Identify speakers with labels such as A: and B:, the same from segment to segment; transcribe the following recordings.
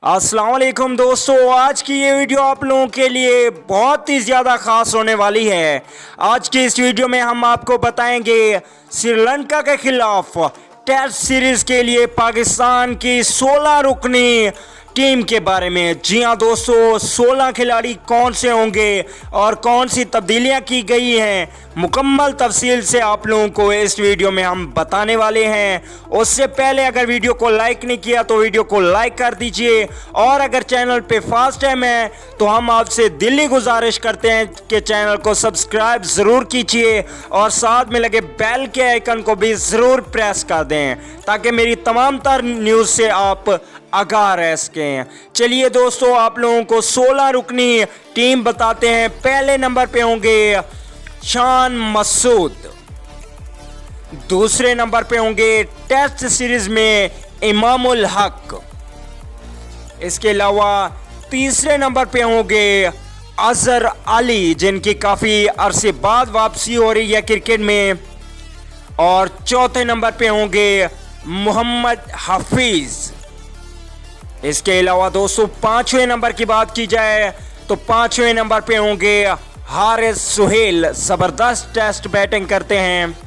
A: अस्सलाम वालेकुम दोस्तों, आज की ये वीडियो आप लोगों के लिए बहुत ही ज़्यादा ख़ास होने वाली है। आज की इस वीडियो में हम आपको बताएंगे श्रीलंका के खिलाफ टेस्ट सीरीज़ के लिए पाकिस्तान की 16 रुकनी टीम के बारे में। जी हाँ दोस्तों, 16 खिलाड़ी कौन से होंगे और कौन सी तब्दीलियां की गई हैं, मुकम्मल तफसील से आप लोगों को इस वीडियो में हम बताने वाले हैं। उससे पहले अगर वीडियो को लाइक नहीं किया तो वीडियो को लाइक कर दीजिए, और अगर चैनल पे फर्स्ट टाइम है तो हम आपसे दिली गुजारिश करते हैं कि चैनल को सब्सक्राइब ज़रूर कीजिए और साथ में लगे बेल के आइकन को भी ज़रूर प्रेस कर दें ताकि मेरी तमाम तर न्यूज़ से आप आगाह रह सकें। चलिए दोस्तों, आप लोगों को 16 रुकनी टीम बताते हैं। पहले नंबर पे होंगे शान मसूद, दूसरे नंबर पे होंगे टेस्ट सीरीज में इमामुल हक, इसके अलावा तीसरे नंबर पे होंगे अजहर अली जिनकी काफ़ी अरसे बाद वापसी हो रही है क्रिकेट में, और चौथे नंबर पे होंगे मोहम्मद हफीज़। इसके अलावा दोस्तों पांचवें नंबर की बात की जाए तो पांचवें नंबर पे होंगे हारिस सुहेल, ज़बरदस्त टेस्ट बैटिंग करते हैं,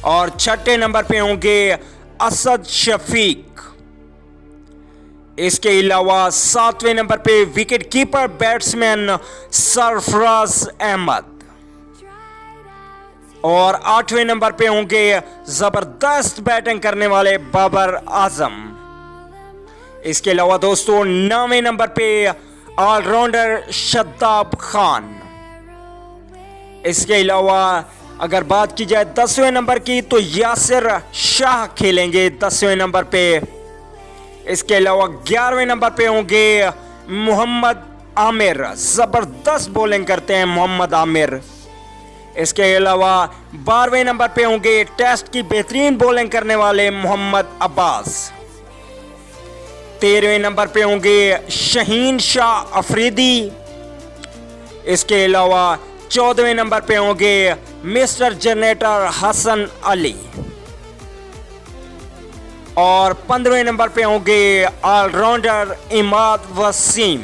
A: और छठे नंबर पे होंगे असद शफीक। इसके अलावा सातवें नंबर पे wicket keeper batsman Sarfaraz Ahmed, और आठवें नंबर पे होंगे ज़बरदस्त बैटिंग करने वाले बाबर आजम। इसके अलावा दोस्तों नौवें नंबर पे ऑलराउंडर शद्दाब खान। इसके अलावा अगर बात की जाए 10वें नंबर की तो यासिर शाह खेलेंगे 10वें नंबर पे। इसके अलावा 11वें नंबर पे होंगे मोहम्मद आमिर, ज़बरदस्त बॉलिंग करते हैं मोहम्मद आमिर। इसके अलावा 12वें नंबर पे होंगे टेस्ट की बेहतरीन बॉलिंग करने वाले मोहम्मद अब्बास। 13वें नंबर पे होंगे शहीन शाह अफरीदी। इसके अलावा 14वें नंबर पे होंगे मिस्टर जनरेटर हसन अली, और 15वें नंबर पे होंगे ऑलराउंडर इमाद वसीम।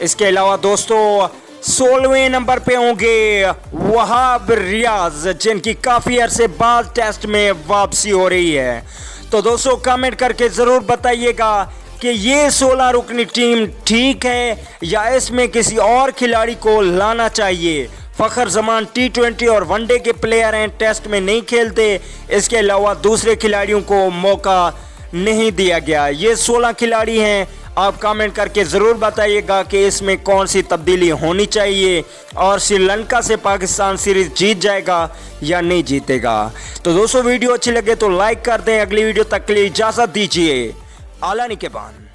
A: इसके अलावा दोस्तों 16वें नंबर पे होंगे वहाब रियाज जिनकी काफ़ी अरसे बाद टेस्ट में वापसी हो रही है। तो दोस्तों कमेंट करके ज़रूर बताइएगा कि ये 16 रुकनी टीम ठीक है या इसमें किसी और खिलाड़ी को लाना चाहिए। फ़खर जमान T20 और वनडे के प्लेयर हैं, टेस्ट में नहीं खेलते। इसके अलावा दूसरे खिलाड़ियों को मौका नहीं दिया गया। ये 16 खिलाड़ी हैं। आप कमेंट करके ज़रूर बताइएगा कि इसमें कौन सी तब्दीली होनी चाहिए और श्रीलंका से पाकिस्तान सीरीज़ जीत जाएगा या नहीं जीतेगा। तो दोस्तों वीडियो अच्छी लगे तो लाइक कर दें। अगली वीडियो तक के लिए इजाज़त दीजिए। आला निकेबान।